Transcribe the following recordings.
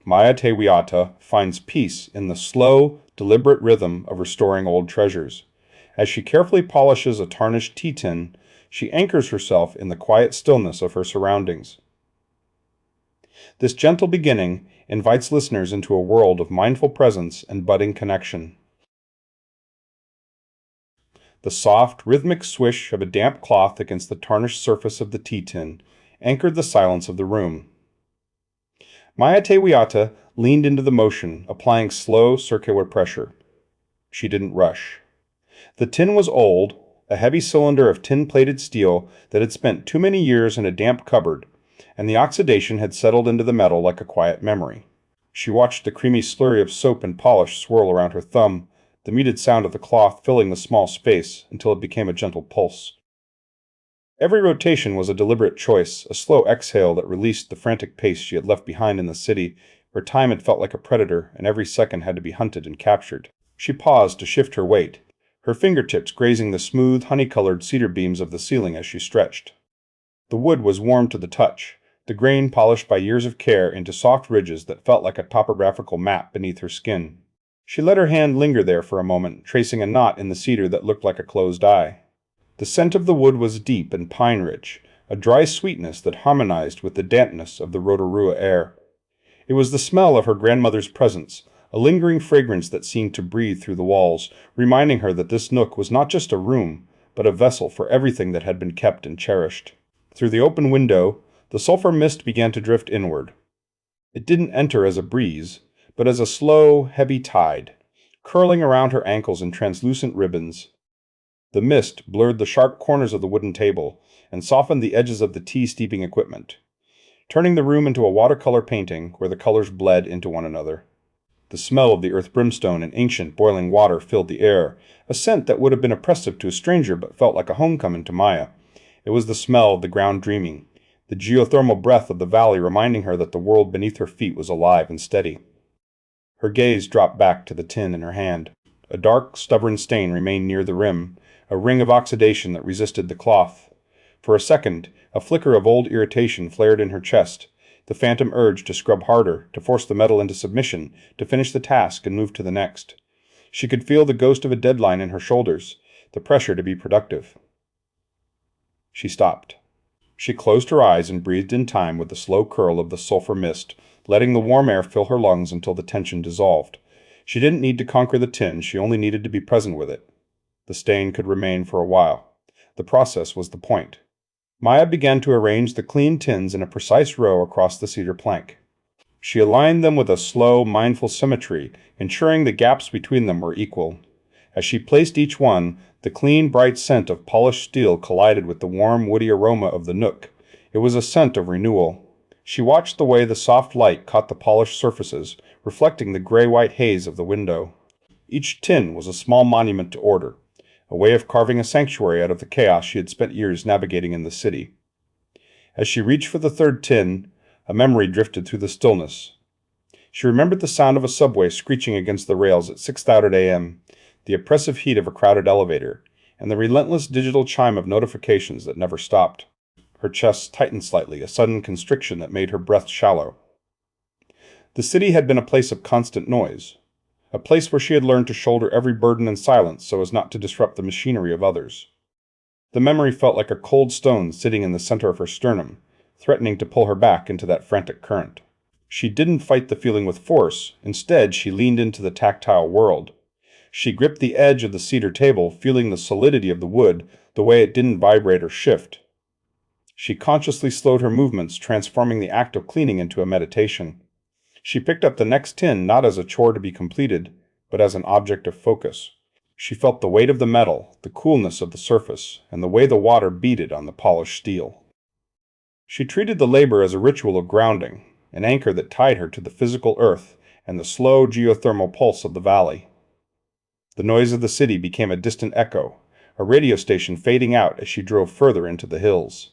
Maia Te Wiata finds peace in the slow, deliberate rhythm of restoring old treasures. As she carefully polishes a tarnished tea tin, she anchors herself in the quiet stillness of her surroundings. This gentle beginning invites listeners into a world of mindful presence and budding connection. The soft, rhythmic swish of a damp cloth against the tarnished surface of the tea tin anchored the silence of the room. Maia Te Wiata leaned into the motion, applying slow, circular pressure. She didn't rush. The tin was old, a heavy cylinder of tin-plated steel that had spent too many years in a damp cupboard, and the oxidation had settled into the metal like a quiet memory. She watched the creamy slurry of soap and polish swirl around her thumb, the muted sound of the cloth filling the small space until it became a gentle pulse. Every rotation was a deliberate choice, a slow exhale that released the frantic pace she had left behind in the city, where time had felt like a predator and every second had to be hunted and captured. She paused to shift her weight, her fingertips grazing the smooth, honey-colored cedar beams of the ceiling as she stretched. The wood was warm to the touch, the grain polished by years of care into soft ridges that felt like a topographical map beneath her skin. She let her hand linger there for a moment, tracing a knot in the cedar that looked like a closed eye. The scent of the wood was deep and pine-rich, a dry sweetness that harmonized with the dampness of the Rotorua air. It was the smell of her grandmother's presence, a lingering fragrance that seemed to breathe through the walls, reminding her that this nook was not just a room, but a vessel for everything that had been kept and cherished. Through the open window, the sulfur mist began to drift inward. It didn't enter as a breeze, but as a slow, heavy tide, curling around her ankles in translucent ribbons. The mist blurred the sharp corners of the wooden table and softened the edges of the tea-steeping equipment, turning the room into a watercolor painting where the colors bled into one another. The smell of the earth brimstone and ancient boiling water filled the air, a scent that would have been oppressive to a stranger but felt like a homecoming to Maia. It was the smell of the ground dreaming, the geothermal breath of the valley reminding her that the world beneath her feet was alive and steady. Her gaze dropped back to the tin in her hand. A dark, stubborn stain remained near the rim, a ring of oxidation that resisted the cloth. For a second, a flicker of old irritation flared in her chest, the phantom urge to scrub harder, to force the metal into submission, to finish the task and move to the next. She could feel the ghost of a deadline in her shoulders, the pressure to be productive. She stopped. She closed her eyes and breathed in time with the slow curl of the sulfur mist, letting the warm air fill her lungs until the tension dissolved. She didn't need to conquer the tin, she only needed to be present with it. The stain could remain for a while. The process was the point. Maia began to arrange the clean tins in a precise row across the cedar plank. She aligned them with a slow, mindful symmetry, ensuring the gaps between them were equal. As she placed each one, the clean, bright scent of polished steel collided with the warm, woody aroma of the nook. It was a scent of renewal. She watched the way the soft light caught the polished surfaces, reflecting the gray-white haze of the window. Each tin was a small monument to order, a way of carving a sanctuary out of the chaos she had spent years navigating in the city. As she reached for the third tin, a memory drifted through the stillness. She remembered the sound of a subway screeching against the rails at 6:30 a.m., the oppressive heat of a crowded elevator, and the relentless digital chime of notifications that never stopped. Her chest tightened slightly, a sudden constriction that made her breath shallow. The city had been a place of constant noise, a place where she had learned to shoulder every burden in silence so as not to disrupt the machinery of others. The memory felt like a cold stone sitting in the center of her sternum, threatening to pull her back into that frantic current. She didn't fight the feeling with force. Instead, she leaned into the tactile world. She gripped the edge of the cedar table, feeling the solidity of the wood, the way it didn't vibrate or shift. She consciously slowed her movements, transforming the act of cleaning into a meditation. She picked up the next tin not as a chore to be completed, but as an object of focus. She felt the weight of the metal, the coolness of the surface, and the way the water beaded on the polished steel. She treated the labor as a ritual of grounding, an anchor that tied her to the physical earth and the slow geothermal pulse of the valley. The noise of the city became a distant echo, a radio station fading out as she drove further into the hills.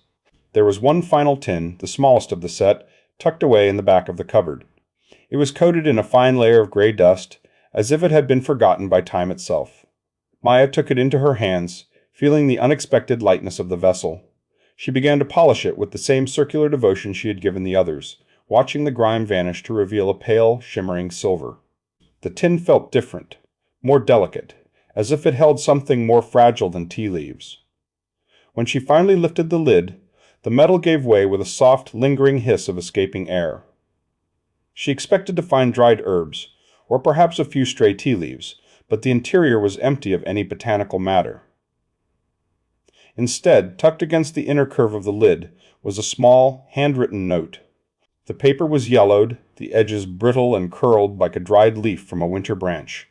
There was one final tin, the smallest of the set, tucked away in the back of the cupboard. It was coated in a fine layer of gray dust, as if it had been forgotten by time itself. Maia took it into her hands, feeling the unexpected lightness of the vessel. She began to polish it with the same circular devotion she had given the others, watching the grime vanish to reveal a pale, shimmering silver. The tin felt different, more delicate, as if it held something more fragile than tea leaves. When she finally lifted the lid, the metal gave way with a soft, lingering hiss of escaping air. She expected to find dried herbs, or perhaps a few stray tea leaves, but the interior was empty of any botanical matter. Instead, tucked against the inner curve of the lid, was a small, handwritten note. The paper was yellowed, the edges brittle and curled like a dried leaf from a winter branch.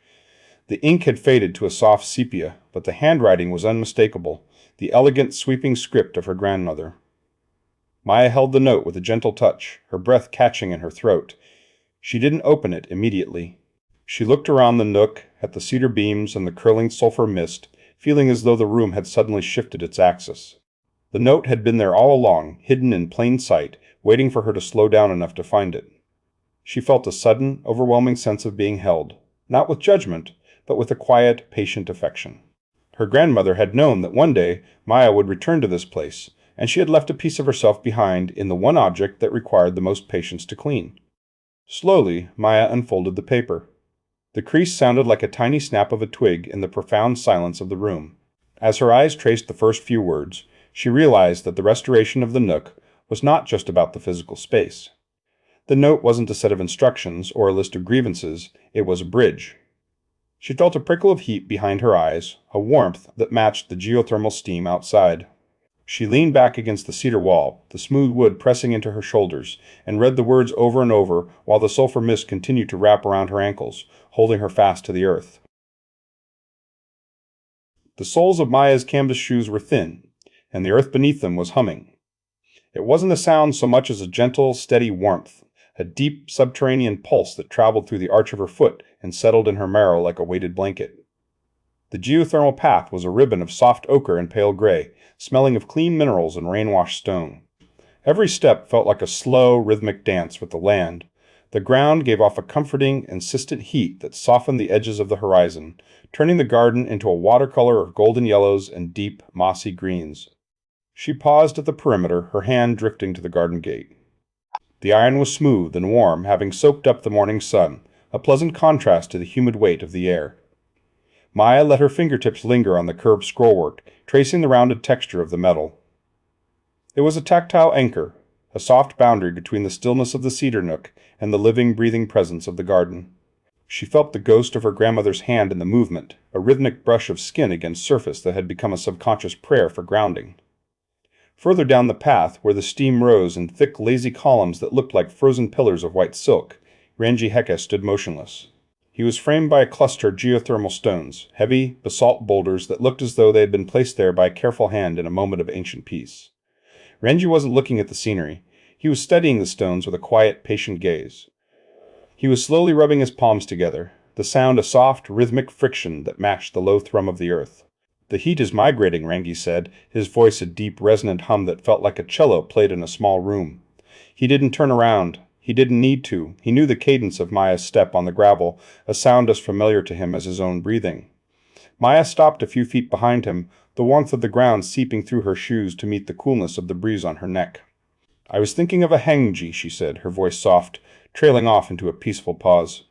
The ink had faded to a soft sepia, but the handwriting was unmistakable, the elegant, sweeping script of her grandmother. Maia held the note with a gentle touch, her breath catching in her throat. She didn't open it immediately. She looked around the nook, at the cedar beams and the curling sulfur mist, feeling as though the room had suddenly shifted its axis. The note had been there all along, hidden in plain sight, waiting for her to slow down enough to find it. She felt a sudden, overwhelming sense of being held, not with judgment, but with a quiet, patient affection. Her grandmother had known that one day Maia would return to this place, and she had left a piece of herself behind in the one object that required the most patience to clean. Slowly, Maia unfolded the paper. The crease sounded like a tiny snap of a twig in the profound silence of the room. As her eyes traced the first few words, she realized that the restoration of the nook was not just about the physical space. The note wasn't a set of instructions or a list of grievances, it was a bridge. She felt a prickle of heat behind her eyes, a warmth that matched the geothermal steam outside. She leaned back against the cedar wall, the smooth wood pressing into her shoulders, and read the words over and over while the sulfur mist continued to wrap around her ankles, holding her fast to the earth. The soles of Maia's canvas shoes were thin, and the earth beneath them was humming. It wasn't a sound so much as a gentle, steady warmth, a deep subterranean pulse that traveled through the arch of her foot and settled in her marrow like a weighted blanket. The geothermal path was a ribbon of soft ochre and pale gray, smelling of clean minerals and rain-washed stone. Every step felt like a slow, rhythmic dance with the land. The ground gave off a comforting, insistent heat that softened the edges of the horizon, turning the garden into a watercolor of golden yellows and deep, mossy greens. She paused at the perimeter, her hand drifting to the garden gate. The iron was smooth and warm, having soaked up the morning sun, a pleasant contrast to the humid weight of the air. Maia let her fingertips linger on the curved scrollwork, tracing the rounded texture of the metal. It was a tactile anchor, a soft boundary between the stillness of the cedar nook and the living, breathing presence of the garden. She felt the ghost of her grandmother's hand in the movement, a rhythmic brush of skin against surface that had become a subconscious prayer for grounding. Further down the path, where the steam rose in thick, lazy columns that looked like frozen pillars of white silk, Rangi Heke stood motionless. He was framed by a cluster of geothermal stones, heavy, basalt boulders that looked as though they had been placed there by a careful hand in a moment of ancient peace. Rangi wasn't looking at the scenery. He was studying the stones with a quiet, patient gaze. He was slowly rubbing his palms together, the sound a soft, rhythmic friction that matched the low thrum of the earth. "The heat is migrating," Rangi said, his voice a deep, resonant hum that felt like a cello played in a small room. He didn't turn around. He didn't need to. He knew the cadence of Maia's step on the gravel, a sound as familiar to him as his own breathing. Maia stopped a few feet behind him, the warmth of the ground seeping through her shoes to meet the coolness of the breeze on her neck. "I was thinking of a hangji," she said, her voice soft, trailing off into a peaceful pause.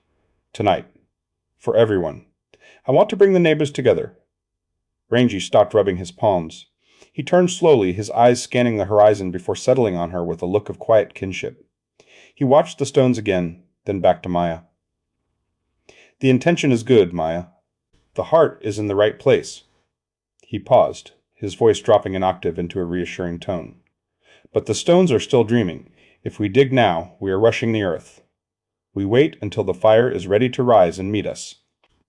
"Tonight. For everyone. I want to bring the neighbors together." Rangi stopped rubbing his palms. He turned slowly, his eyes scanning the horizon before settling on her with a look of quiet kinship. He watched the stones again, then back to Maia. "The intention is good, Maia. The heart is in the right place." He paused, his voice dropping an octave into a reassuring tone. "But the stones are still dreaming. If we dig now, we are rushing the earth. We wait until the fire is ready to rise and meet us.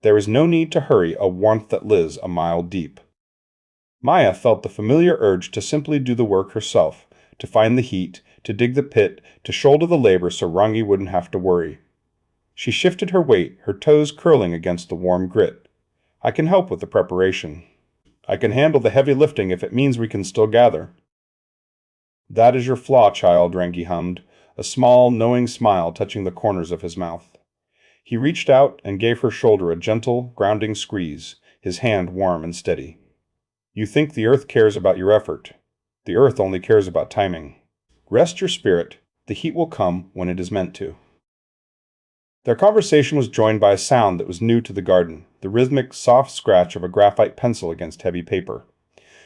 There is no need to hurry a warmth that lives a mile deep." Maia felt the familiar urge to simply do the work herself, to find the heat, to dig the pit, to shoulder the labor so Rangi wouldn't have to worry. She shifted her weight, her toes curling against the warm grit. "I can help with the preparation. I can handle the heavy lifting if it means we can still gather." "That is your flaw, child," Rangi hummed, a small, knowing smile touching the corners of his mouth. He reached out and gave her shoulder a gentle, grounding squeeze, his hand warm and steady. "You think the earth cares about your effort. The earth only cares about timing. Rest your spirit. The heat will come when it is meant to. Their conversation was joined by a sound that was new to the garden, the rhythmic, soft scratch of a graphite pencil against heavy paper.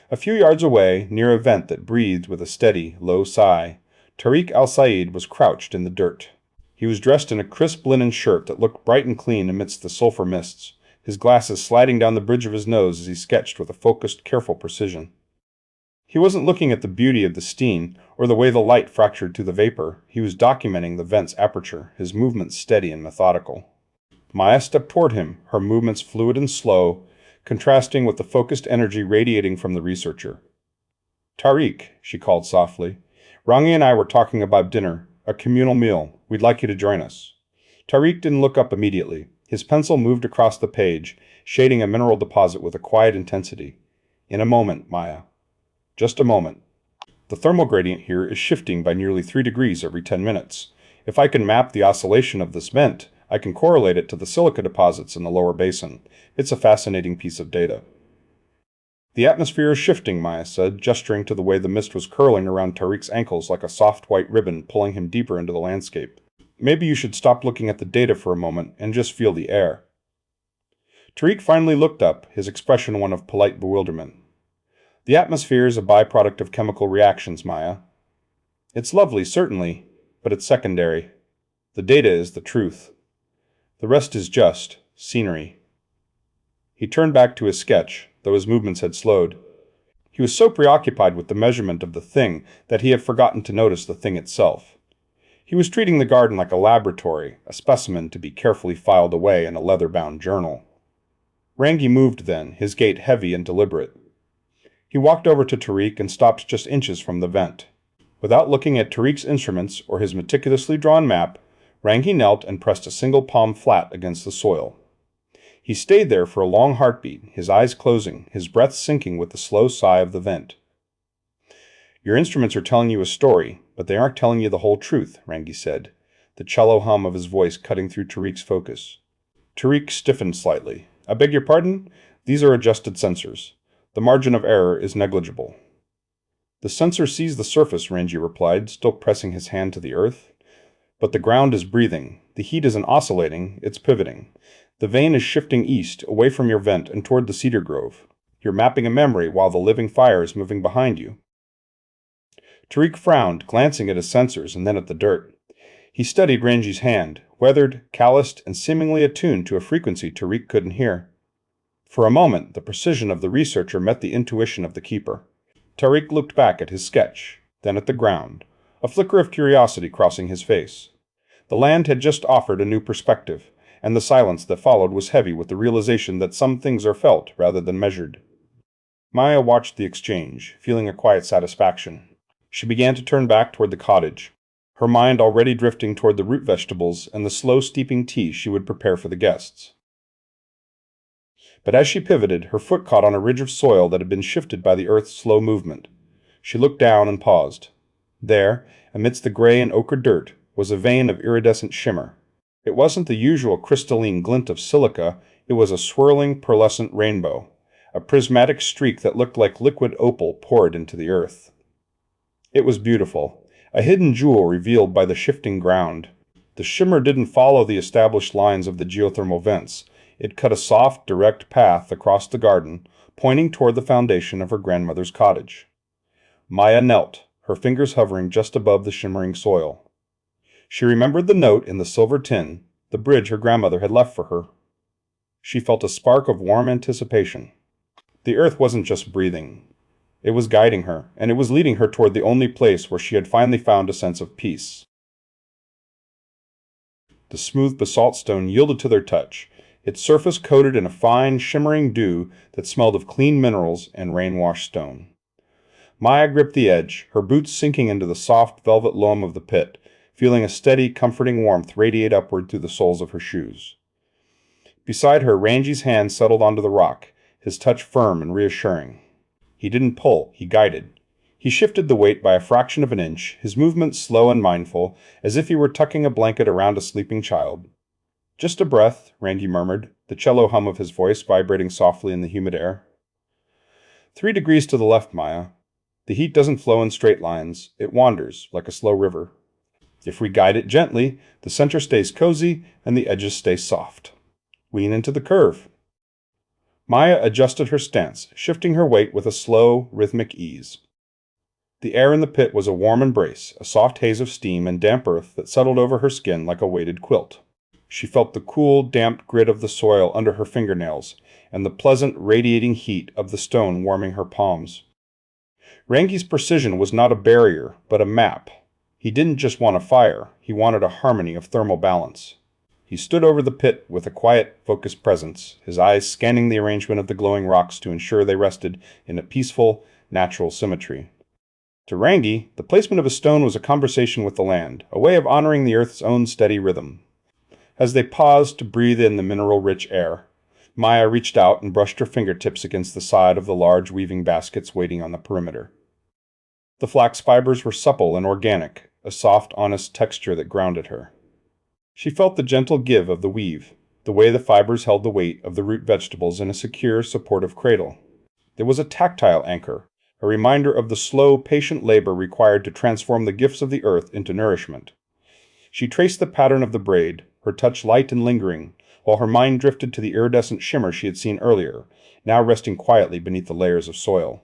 A few yards away, near a vent that breathed with a steady, low sigh, Tariq al-Said was crouched in the dirt. He was dressed in a crisp linen shirt that looked bright and clean amidst the sulfur mists, his glasses sliding down the bridge of his nose as he sketched with a focused, careful precision. He wasn't looking at the beauty of the steam or the way the light fractured through the vapor. He was documenting the vent's aperture, his movements steady and methodical. Maia stepped toward him, her movements fluid and slow, contrasting with the focused energy radiating from the researcher. "Tariq," she called softly, "Rangi and I were talking about dinner, a communal meal. We'd like you to join us." Tariq didn't look up immediately. His pencil moved across the page, shading a mineral deposit with a quiet intensity. "In a moment, Maia. Just a moment. The thermal gradient here is shifting by nearly 3 degrees every 10 minutes. If I can map the oscillation of this vent, I can correlate it to the silica deposits in the lower basin. It's a fascinating piece of data." "The atmosphere is shifting," Maia said, gesturing to the way the mist was curling around Tariq's ankles like a soft white ribbon, pulling him deeper into the landscape. "Maybe you should stop looking at the data for a moment and just feel the air." Tariq finally looked up, his expression one of polite bewilderment. "The atmosphere is a byproduct of chemical reactions, Maia. It's lovely, certainly, but it's secondary. The data is the truth. The rest is just scenery." He turned back to his sketch, though his movements had slowed. He was so preoccupied with the measurement of the thing that he had forgotten to notice the thing itself. He was treating the garden like a laboratory, a specimen to be carefully filed away in a leather-bound journal. Rangi moved then, his gait heavy and deliberate. He walked over to Tariq and stopped just inches from the vent. Without looking at Tariq's instruments or his meticulously drawn map, Rangi knelt and pressed a single palm flat against the soil. He stayed there for a long heartbeat, his eyes closing, his breath sinking with the slow sigh of the vent. "Your instruments are telling you a story, but they aren't telling you the whole truth," Rangi said, the cello hum of his voice cutting through Tariq's focus. Tariq stiffened slightly. "I beg your pardon? These are adjusted sensors. The margin of error is negligible." "The sensor sees the surface," Rangi replied, still pressing his hand to the earth. "But the ground is breathing. The heat isn't oscillating, it's pivoting. The vein is shifting east, away from your vent and toward the cedar grove. You're mapping a memory while the living fire is moving behind you." Tariq frowned, glancing at his sensors and then at the dirt. He studied Rangi's hand, weathered, calloused, and seemingly attuned to a frequency Tariq couldn't hear. For a moment, the precision of the researcher met the intuition of the keeper. Tariq looked back at his sketch, then at the ground, a flicker of curiosity crossing his face. The land had just offered a new perspective, and the silence that followed was heavy with the realization that some things are felt rather than measured. Maia watched the exchange, feeling a quiet satisfaction. She began to turn back toward the cottage, her mind already drifting toward the root vegetables and the slow steeping tea she would prepare for the guests. But as she pivoted, her foot caught on a ridge of soil that had been shifted by the earth's slow movement. She looked down and paused. There, amidst the gray and ochre dirt, was a vein of iridescent shimmer. It wasn't the usual crystalline glint of silica, it was a swirling, pearlescent rainbow, a prismatic streak that looked like liquid opal poured into the earth. It was beautiful, a hidden jewel revealed by the shifting ground. The shimmer didn't follow the established lines of the geothermal vents. It cut a soft, direct path across the garden, pointing toward the foundation of her grandmother's cottage. Maia knelt, her fingers hovering just above the shimmering soil. She remembered the note in the silver tin, the bridge her grandmother had left for her. She felt a spark of warm anticipation. The earth wasn't just breathing. It was guiding her, and it was leading her toward the only place where she had finally found a sense of peace. The smooth basalt stone yielded to their touch, its surface coated in a fine, shimmering dew that smelled of clean minerals and rain-washed stone. Maia gripped the edge, her boots sinking into the soft velvet loam of the pit, feeling a steady, comforting warmth radiate upward through the soles of her shoes. Beside her, Rangi's hand settled onto the rock, his touch firm and reassuring. He didn't pull, he guided. He shifted the weight by a fraction of an inch, his movements slow and mindful, as if he were tucking a blanket around a sleeping child. "Just a breath," Rangi murmured, the cello hum of his voice vibrating softly in the humid air. 3 degrees to the left, Maia. The heat doesn't flow in straight lines. It wanders, like a slow river." If we guide it gently, the center stays cozy and the edges stay soft. Lean into the curve. Maia adjusted her stance, shifting her weight with a slow, rhythmic ease. The air in the pit was a warm embrace, a soft haze of steam and damp earth that settled over her skin like a weighted quilt. She felt the cool, damp grit of the soil under her fingernails, and the pleasant, radiating heat of the stone warming her palms. Rangi's precision was not a barrier, but a map. He didn't just want a fire, he wanted a harmony of thermal balance. He stood over the pit with a quiet, focused presence, his eyes scanning the arrangement of the glowing rocks to ensure they rested in a peaceful, natural symmetry. To Rangi, the placement of a stone was a conversation with the land, a way of honoring the earth's own steady rhythm. As they paused to breathe in the mineral-rich air, Maia reached out and brushed her fingertips against the side of the large weaving baskets waiting on the perimeter. The flax fibers were supple and organic, a soft, honest texture that grounded her. She felt the gentle give of the weave, the way the fibers held the weight of the root vegetables in a secure, supportive cradle. There was a tactile anchor, a reminder of the slow, patient labor required to transform the gifts of the earth into nourishment. She traced the pattern of the braid, her touch light and lingering, while her mind drifted to the iridescent shimmer she had seen earlier, now resting quietly beneath the layers of soil.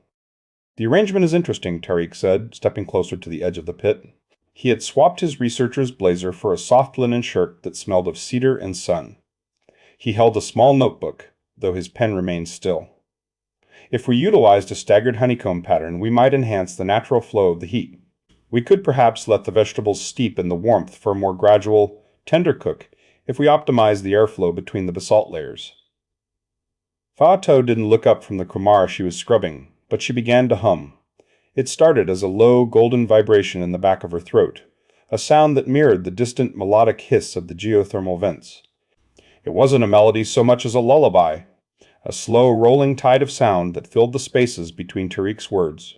"The arrangement is interesting," Tariq said, stepping closer to the edge of the pit. He had swapped his researcher's blazer for a soft linen shirt that smelled of cedar and sun. He held a small notebook, though his pen remained still. "If we utilized a staggered honeycomb pattern, we might enhance the natural flow of the heat. We could perhaps let the vegetables steep in the warmth for a more gradual, tender cook if we optimize the airflow between the basalt layers." Fa'ato didn't look up from the kumara she was scrubbing, but she began to hum. It started as a low, golden vibration in the back of her throat, a sound that mirrored the distant melodic hiss of the geothermal vents. It wasn't a melody so much as a lullaby, a slow, rolling tide of sound that filled the spaces between Tariq's words.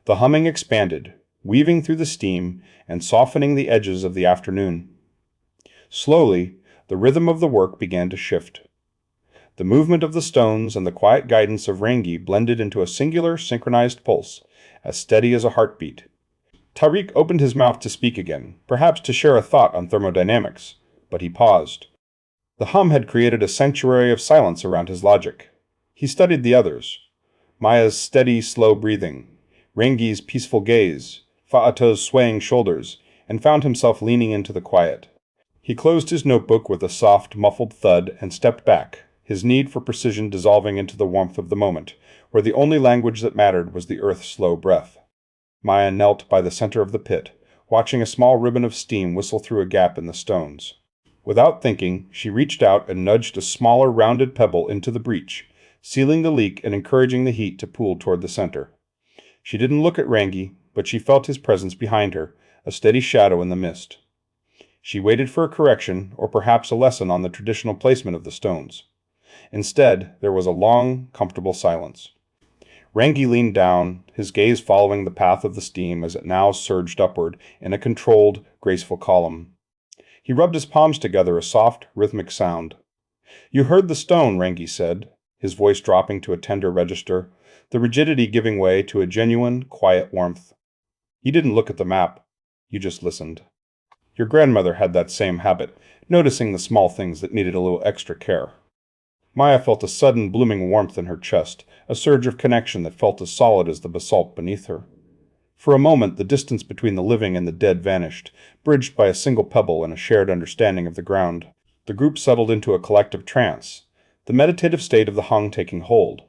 The humming expanded, weaving through the steam and softening the edges of the afternoon. Slowly, the rhythm of the work began to shift. The movement of the stones and the quiet guidance of Rangi blended into a singular, synchronized pulse, as steady as a heartbeat. Tariq opened his mouth to speak again, perhaps to share a thought on thermodynamics, but he paused. The hum had created a sanctuary of silence around his logic. He studied the others. Maia's steady, slow breathing, Rangi's peaceful gaze, Fa'ato's swaying shoulders, and found himself leaning into the quiet. He closed his notebook with a soft, muffled thud and stepped back, his need for precision dissolving into the warmth of the moment, where the only language that mattered was the earth's slow breath. Maia knelt by the center of the pit, watching a small ribbon of steam whistle through a gap in the stones. Without thinking, she reached out and nudged a smaller, rounded pebble into the breach, sealing the leak and encouraging the heat to pool toward the center. She didn't look at Rangi, but she felt his presence behind her, a steady shadow in the mist. She waited for a correction, or perhaps a lesson on the traditional placement of the stones. Instead, there was a long, comfortable silence. Rangi leaned down, his gaze following the path of the steam as it now surged upward in a controlled, graceful column. He rubbed his palms together, a soft, rhythmic sound. "You heard the stone," Rangi said, his voice dropping to a tender register, the rigidity giving way to a genuine, quiet warmth. "You didn't look at the map. You just listened. Your grandmother had that same habit, noticing the small things that needed a little extra care." Maia felt a sudden blooming warmth in her chest, a surge of connection that felt as solid as the basalt beneath her. For a moment, the distance between the living and the dead vanished, bridged by a single pebble and a shared understanding of the ground. The group settled into a collective trance, the meditative state of the hung taking hold.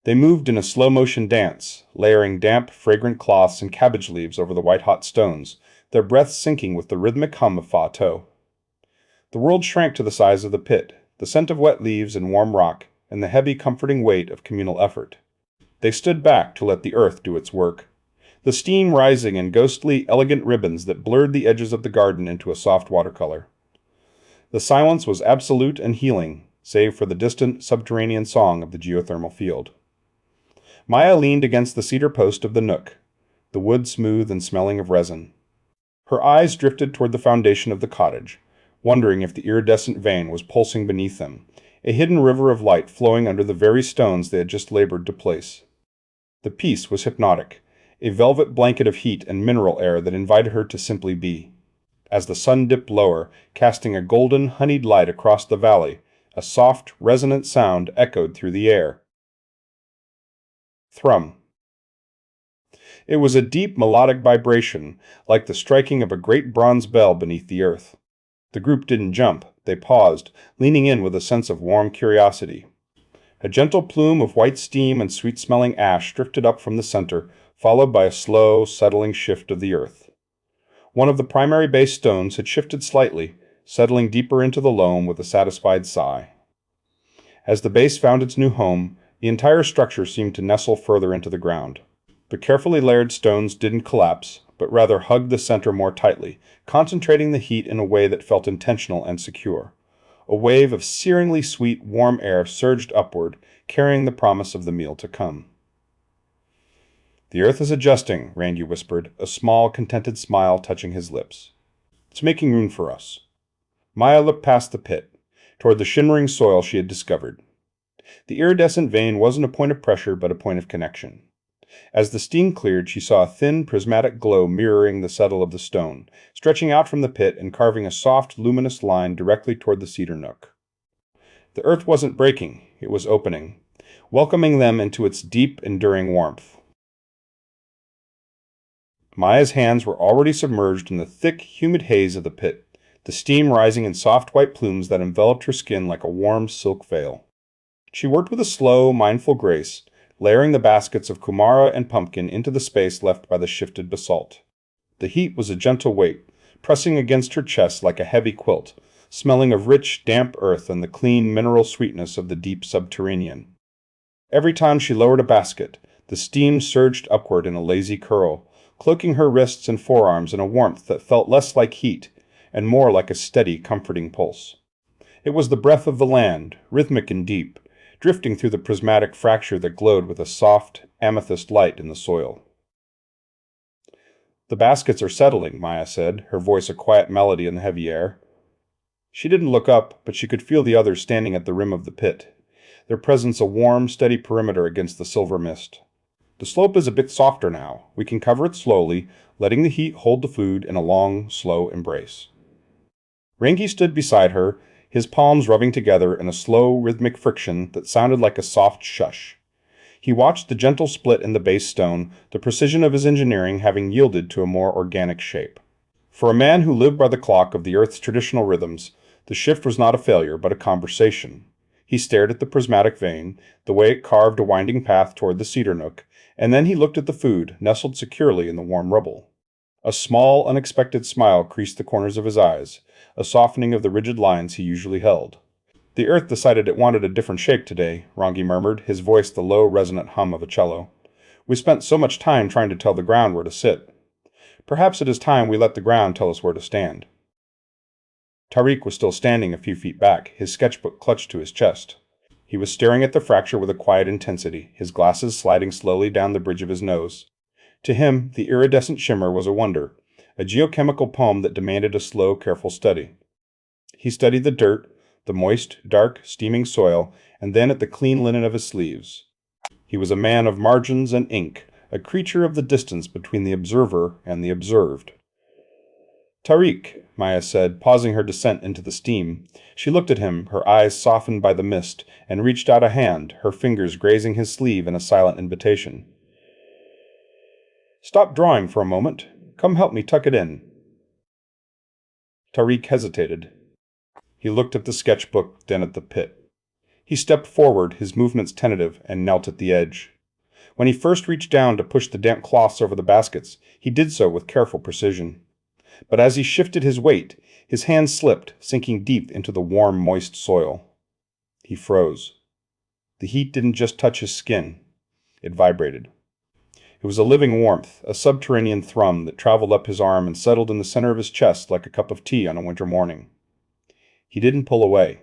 They moved in a slow-motion dance, layering damp, fragrant cloths and cabbage leaves over the white-hot stones, their breaths syncing with the rhythmic hum of Fa'ato. The world shrank to the size of the pit, the scent of wet leaves and warm rock, and the heavy, comforting weight of communal effort. They stood back to let the earth do its work, the steam rising in ghostly, elegant ribbons that blurred the edges of the garden into a soft watercolor. The silence was absolute and healing, save for the distant, subterranean song of the geothermal field. Maia leaned against the cedar post of the nook, the wood smooth and smelling of resin. Her eyes drifted toward the foundation of the cottage, wondering if the iridescent vein was pulsing beneath them, a hidden river of light flowing under the very stones they had just labored to place. The peace was hypnotic, a velvet blanket of heat and mineral air that invited her to simply be. As the sun dipped lower, casting a golden, honeyed light across the valley, a soft, resonant sound echoed through the air. Thrum. It was a deep, melodic vibration, like the striking of a great bronze bell beneath the earth. The group didn't jump. They paused, leaning in with a sense of warm curiosity. A gentle plume of white steam and sweet-smelling ash drifted up from the center, followed by a slow, settling shift of the earth. One of the primary base stones had shifted slightly, settling deeper into the loam with a satisfied sigh. As the base found its new home, the entire structure seemed to nestle further into the ground. The carefully layered stones didn't collapse, but rather hugged the center more tightly, concentrating the heat in a way that felt intentional and secure. A wave of searingly sweet, warm air surged upward, carrying the promise of the meal to come. "The earth is adjusting," Randy whispered, a small, contented smile touching his lips. "It's making room for us." Maia looked past the pit, toward the shimmering soil she had discovered. The iridescent vein wasn't a point of pressure, but a point of connection. As the steam cleared, she saw a thin, prismatic glow mirroring the settle of the stone, stretching out from the pit and carving a soft, luminous line directly toward the cedar nook. The earth wasn't breaking, it was opening, welcoming them into its deep, enduring warmth. Maia's hands were already submerged in the thick, humid haze of the pit, the steam rising in soft white plumes that enveloped her skin like a warm silk veil. She worked with a slow, mindful grace, layering the baskets of kumara and pumpkin into the space left by the shifted basalt. The heat was a gentle weight, pressing against her chest like a heavy quilt, smelling of rich, damp earth and the clean, mineral sweetness of the deep subterranean. Every time she lowered a basket, the steam surged upward in a lazy curl, cloaking her wrists and forearms in a warmth that felt less like heat and more like a steady, comforting pulse. It was the breath of the land, rhythmic and deep, drifting through the prismatic fracture that glowed with a soft, amethyst light in the soil. "The baskets are settling," Maia said, her voice a quiet melody in the heavy air. She didn't look up, but she could feel the others standing at the rim of the pit, their presence a warm, steady perimeter against the silver mist. "The slope is a bit softer now. We can cover it slowly, letting the heat hold the food in a long, slow embrace." Rangi stood beside her, his palms rubbing together in a slow, rhythmic friction that sounded like a soft shush. He watched the gentle split in the base stone, the precision of his engineering having yielded to a more organic shape. For a man who lived by the clock of the earth's traditional rhythms, the shift was not a failure, but a conversation. He stared at the prismatic vein, the way it carved a winding path toward the cedar nook, and then he looked at the food, nestled securely in the warm rubble. A small, unexpected smile creased the corners of his eyes, a softening of the rigid lines he usually held. "The earth decided it wanted a different shape today," Rangi murmured, his voice the low, resonant hum of a cello. "We spent so much time trying to tell the ground where to sit. Perhaps it is time we let the ground tell us where to stand." Tariq was still standing a few feet back, his sketchbook clutched to his chest. He was staring at the fracture with a quiet intensity, his glasses sliding slowly down the bridge of his nose. To him, the iridescent shimmer was a wonder, a geochemical poem that demanded a slow, careful study. He studied the dirt, the moist, dark, steaming soil, and then at the clean linen of his sleeves. He was a man of margins and ink, a creature of the distance between the observer and the observed. "Tariq," Maia said, pausing her descent into the steam. She looked at him, her eyes softened by the mist, and reached out a hand, her fingers grazing his sleeve in a silent invitation. "Stop drawing for a moment. Come help me tuck it in." Tariq hesitated. He looked at the sketchbook, then at the pit. He stepped forward, his movements tentative, and knelt at the edge. When he first reached down to push the damp cloths over the baskets, he did so with careful precision. But as he shifted his weight, his hand slipped, sinking deep into the warm, moist soil. He froze. The heat didn't just touch his skin. It vibrated. It was a living warmth, a subterranean thrum that traveled up his arm and settled in the center of his chest like a cup of tea on a winter morning. He didn't pull away.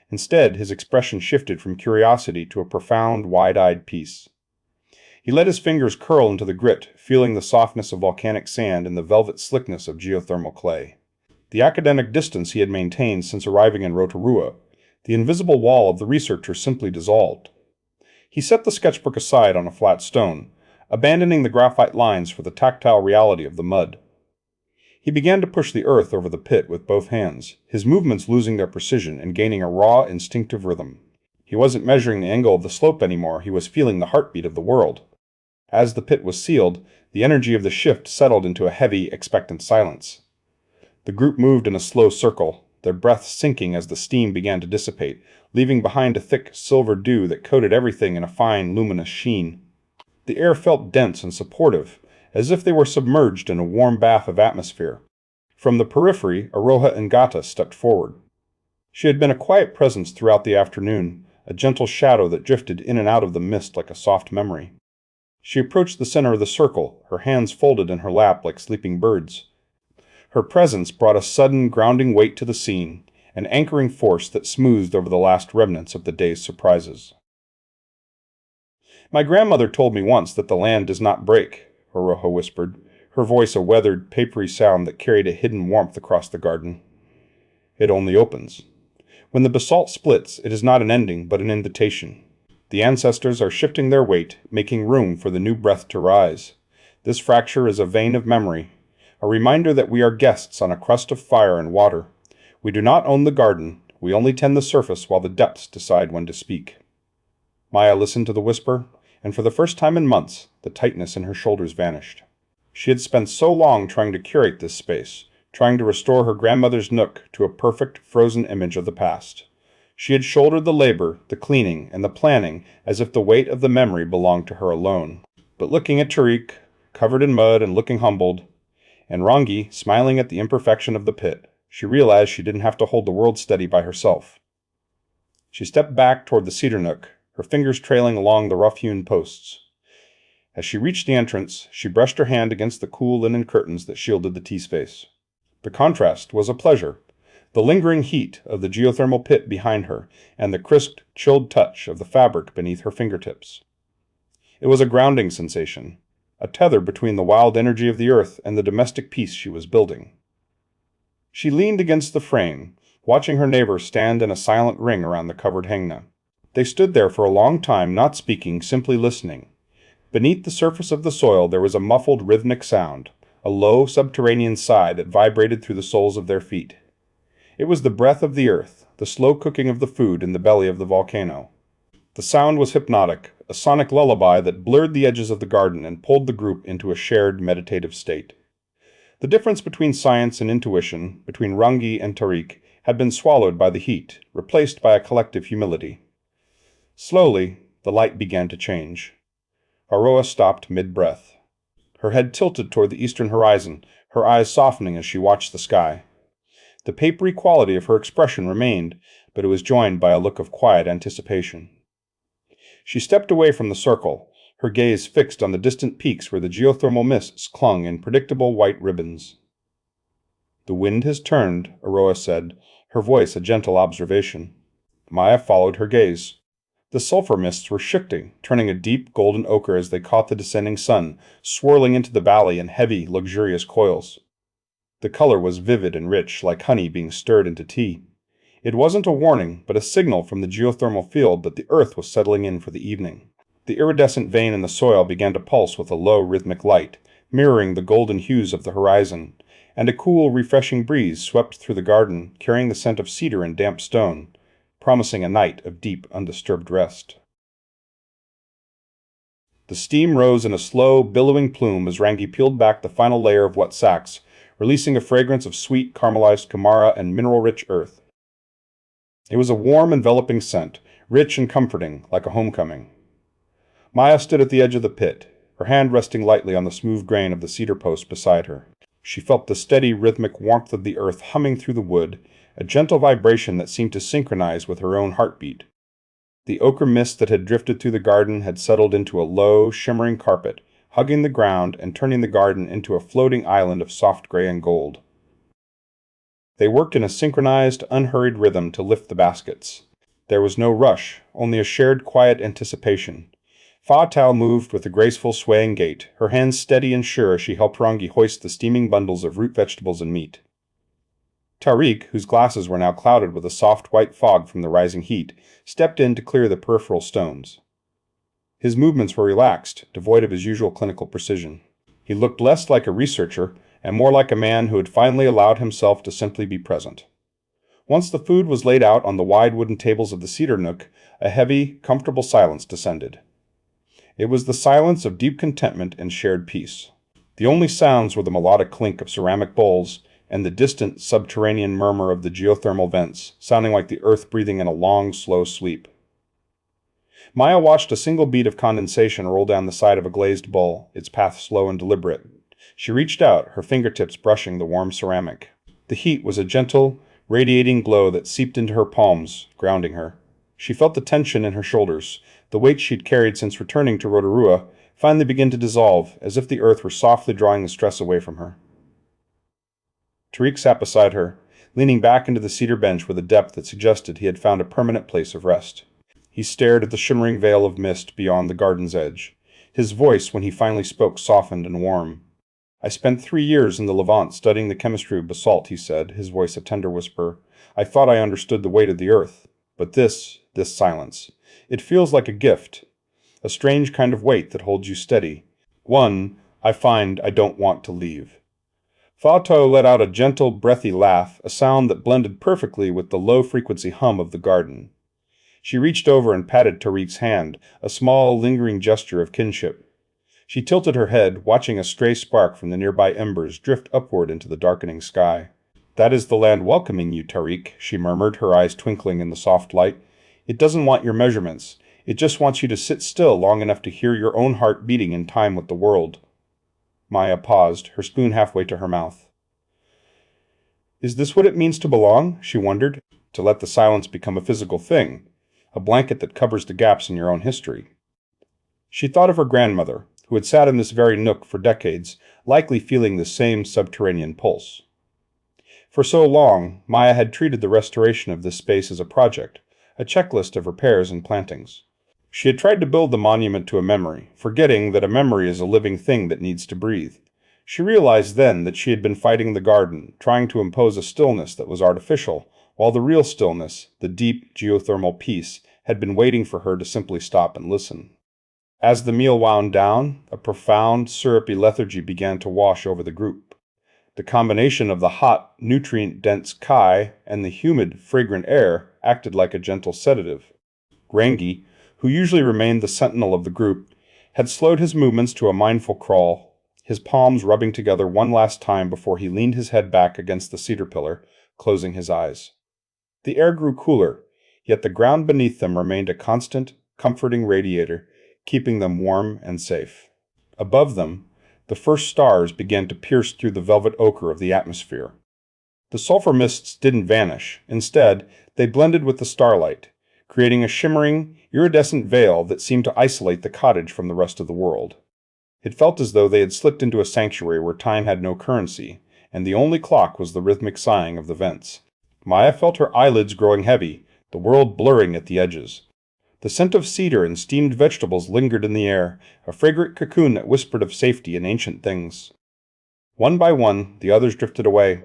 Instead, his expression shifted from curiosity to a profound, wide-eyed peace. He let his fingers curl into the grit, feeling the softness of volcanic sand and the velvet slickness of geothermal clay. The academic distance he had maintained since arriving in Rotorua, the invisible wall of the researcher simply dissolved. He set the sketchbook aside on a flat stone, abandoning the graphite lines for the tactile reality of the mud. He began to push the earth over the pit with both hands, his movements losing their precision and gaining a raw, instinctive rhythm. He wasn't measuring the angle of the slope anymore, he was feeling the heartbeat of the world. As the pit was sealed, the energy of the shift settled into a heavy, expectant silence. The group moved in a slow circle, their breaths sinking as the steam began to dissipate, leaving behind a thick silver dew that coated everything in a fine, luminous sheen. The air felt dense and supportive, as if they were submerged in a warm bath of atmosphere. From the periphery, Aroha and Gata stepped forward. She had been a quiet presence throughout the afternoon, a gentle shadow that drifted in and out of the mist like a soft memory. She approached the center of the circle, her hands folded in her lap like sleeping birds. Her presence brought a sudden, grounding weight to the scene, an anchoring force that smoothed over the last remnants of the day's surprises. "My grandmother told me once that the land does not break," Aroha whispered, her voice a weathered, papery sound that carried a hidden warmth across the garden. "It only opens. When the basalt splits, it is not an ending, but an invitation. The ancestors are shifting their weight, making room for the new breath to rise. This fracture is a vein of memory, a reminder that we are guests on a crust of fire and water. We do not own the garden, we only tend the surface while the depths decide when to speak." Maia listened to the whisper, and for the first time in months, the tightness in her shoulders vanished. She had spent so long trying to curate this space, trying to restore her grandmother's nook to a perfect, frozen image of the past. She had shouldered the labor, the cleaning, and the planning as if the weight of the memory belonged to her alone. But looking at Tariq, covered in mud and looking humbled, and Rangi, smiling at the imperfection of the pit, she realized she didn't have to hold the world steady by herself. She stepped back toward the cedar nook, her fingers trailing along the rough-hewn posts. As she reached the entrance, she brushed her hand against the cool linen curtains that shielded the tea space. The contrast was a pleasure. The lingering heat of the geothermal pit behind her, and the crisp, chilled touch of the fabric beneath her fingertips. It was a grounding sensation, a tether between the wild energy of the earth and the domestic peace she was building. She leaned against the frame, watching her neighbor stand in a silent ring around the covered hangna. They stood there for a long time, not speaking, simply listening. Beneath the surface of the soil there was a muffled rhythmic sound, a low subterranean sigh that vibrated through the soles of their feet. It was the breath of the earth, the slow cooking of the food in the belly of the volcano. The sound was hypnotic, a sonic lullaby that blurred the edges of the garden and pulled the group into a shared meditative state. The difference between science and intuition, between Rangi and Tariq, had been swallowed by the heat, replaced by a collective humility. Slowly, the light began to change. Aroa stopped mid-breath. Her head tilted toward the eastern horizon, her eyes softening as she watched the sky. The papery quality of her expression remained, but it was joined by a look of quiet anticipation. She stepped away from the circle, her gaze fixed on the distant peaks where the geothermal mists clung in predictable white ribbons. "The wind has turned," Aroa said, her voice a gentle observation. Maia followed her gaze. The sulfur mists were shifting, turning a deep golden ochre as they caught the descending sun, swirling into the valley in heavy, luxurious coils. The color was vivid and rich, like honey being stirred into tea. It wasn't a warning, but a signal from the geothermal field that the earth was settling in for the evening. The iridescent vein in the soil began to pulse with a low, rhythmic light, mirroring the golden hues of the horizon, and a cool, refreshing breeze swept through the garden, carrying the scent of cedar and damp stone, promising a night of deep, undisturbed rest. The steam rose in a slow, billowing plume as Rangi peeled back the final layer of wet sacks, releasing a fragrance of sweet, caramelized Kamara and mineral-rich earth. It was a warm, enveloping scent, rich and comforting, like a homecoming. Maia stood at the edge of the pit, her hand resting lightly on the smooth grain of the cedar post beside her. She felt the steady, rhythmic warmth of the earth humming through the wood, a gentle vibration that seemed to synchronize with her own heartbeat. The ochre mist that had drifted through the garden had settled into a low, shimmering carpet, hugging the ground and turning the garden into a floating island of soft gray and gold. They worked in a synchronized, unhurried rhythm to lift the baskets. There was no rush, only a shared quiet anticipation. Fa Tao moved with a graceful swaying gait, her hands steady and sure as she helped Rangi hoist the steaming bundles of root vegetables and meat. Tariq, whose glasses were now clouded with a soft white fog from the rising heat, stepped in to clear the peripheral stones. His movements were relaxed, devoid of his usual clinical precision. He looked less like a researcher and more like a man who had finally allowed himself to simply be present. Once the food was laid out on the wide wooden tables of the cedar nook, a heavy, comfortable silence descended. It was the silence of deep contentment and shared peace. The only sounds were the melodic clink of ceramic bowls and the distant subterranean murmur of the geothermal vents, sounding like the earth breathing in a long, slow sleep. Maya watched a single bead of condensation roll down the side of a glazed bowl, its path slow and deliberate. She reached out, her fingertips brushing the warm ceramic. The heat was a gentle, radiating glow that seeped into her palms, grounding her. She felt the tension in her shoulders, the weight she'd carried since returning to Rotorua, finally begin to dissolve, as if the earth were softly drawing the stress away from her. Tariq sat beside her, leaning back into the cedar bench with a depth that suggested he had found a permanent place of rest. He stared at the shimmering veil of mist beyond the garden's edge. His voice, when he finally spoke, softened and warm. "I spent 3 years in the Levant studying the chemistry of basalt," he said, his voice a tender whisper. "I thought I understood the weight of the earth. But this silence, it feels like a gift, a strange kind of weight that holds you steady. One I find I don't want to leave." Fa'atau let out a gentle, breathy laugh, a sound that blended perfectly with the low-frequency hum of the garden. She reached over and patted Tariq's hand, a small, lingering gesture of kinship. She tilted her head, watching a stray spark from the nearby embers drift upward into the darkening sky. "That is the land welcoming you, Tariq," she murmured, her eyes twinkling in the soft light. "It doesn't want your measurements. It just wants you to sit still long enough to hear your own heart beating in time with the world." Maya paused, her spoon halfway to her mouth. "Is this what it means to belong?" she wondered. "To let the silence become a physical thing, a blanket that covers the gaps in your own history." She thought of her grandmother, who had sat in this very nook for decades, likely feeling the same subterranean pulse. For so long, Maya had treated the restoration of this space as a project, a checklist of repairs and plantings. She had tried to build the monument to a memory, forgetting that a memory is a living thing that needs to breathe. She realized then that she had been fighting the garden, trying to impose a stillness that was artificial, while the real stillness, the deep geothermal peace, had been waiting for her to simply stop and listen. As the meal wound down, a profound, syrupy lethargy began to wash over the group. The combination of the hot, nutrient-dense kai and the humid, fragrant air acted like a gentle sedative. Rangi, who usually remained the sentinel of the group, had slowed his movements to a mindful crawl, his palms rubbing together one last time before he leaned his head back against the cedar pillar, closing his eyes. The air grew cooler, yet the ground beneath them remained a constant, comforting radiator, keeping them warm and safe. Above them, the first stars began to pierce through the velvet ochre of the atmosphere. The sulfur mists didn't vanish. Instead, they blended with the starlight, creating a shimmering, iridescent veil that seemed to isolate the cottage from the rest of the world. It felt as though they had slipped into a sanctuary where time had no currency, and the only clock was the rhythmic sighing of the vents. Maya felt her eyelids growing heavy, the world blurring at the edges. The scent of cedar and steamed vegetables lingered in the air, a fragrant cocoon that whispered of safety and ancient things. One by one, the others drifted away.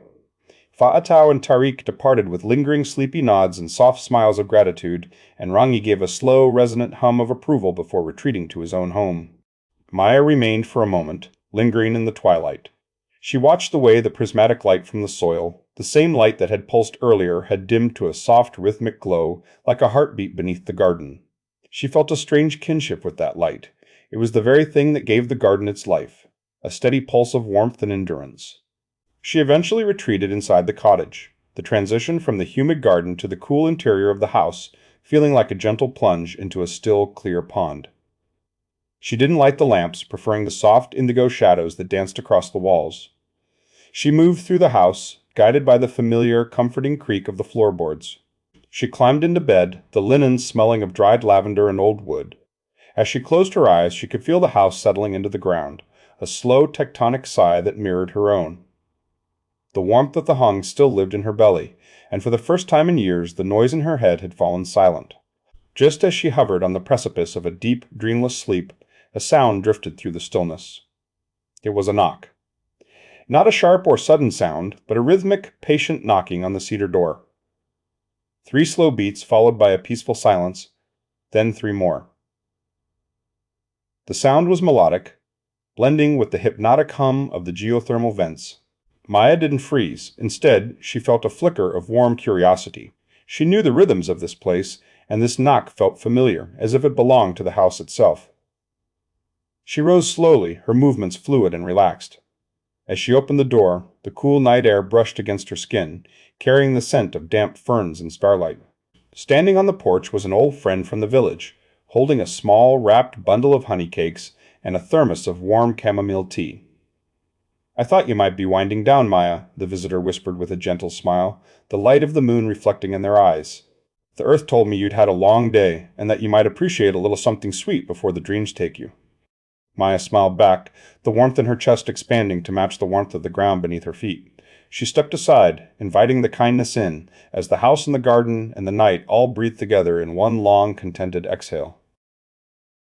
Fa'atau and Tariq departed with lingering sleepy nods and soft smiles of gratitude, and Rangi gave a slow, resonant hum of approval before retreating to his own home. Maya remained for a moment, lingering in the twilight. She watched the way the prismatic light from the soil, the same light that had pulsed earlier, had dimmed to a soft, rhythmic glow, like a heartbeat beneath the garden. She felt a strange kinship with that light. It was the very thing that gave the garden its life, a steady pulse of warmth and endurance. She eventually retreated inside the cottage, the transition from the humid garden to the cool interior of the house feeling like a gentle plunge into a still, clear pond. She didn't light the lamps, preferring the soft indigo shadows that danced across the walls. She moved through the house, guided by the familiar, comforting creak of the floorboards. She climbed into bed, the linen smelling of dried lavender and old wood. As she closed her eyes, she could feel the house settling into the ground, a slow tectonic sigh that mirrored her own. The warmth of the hung still lived in her belly, and for the first time in years the noise in her head had fallen silent. Just as she hovered on the precipice of a deep, dreamless sleep, a sound drifted through the stillness. It was a knock. Not a sharp or sudden sound, but a rhythmic, patient knocking on the cedar door. 3 slow beats followed by a peaceful silence, then 3 more. The sound was melodic, blending with the hypnotic hum of the geothermal vents. Maia didn't freeze. Instead, she felt a flicker of warm curiosity. She knew the rhythms of this place, and this knock felt familiar, as if it belonged to the house itself. She rose slowly, her movements fluid and relaxed. As she opened the door, the cool night air brushed against her skin, carrying the scent of damp ferns and starlight. Standing on the porch was an old friend from the village, holding a small, wrapped bundle of honey cakes and a thermos of warm chamomile tea. "I thought you might be winding down, Maia," the visitor whispered with a gentle smile, the light of the moon reflecting in their eyes. "The earth told me you'd had a long day, and that you might appreciate a little something sweet before the dreams take you." Maia smiled back, the warmth in her chest expanding to match the warmth of the ground beneath her feet. She stepped aside, inviting the kindness in, as the house and the garden and the night all breathed together in one long, contented exhale.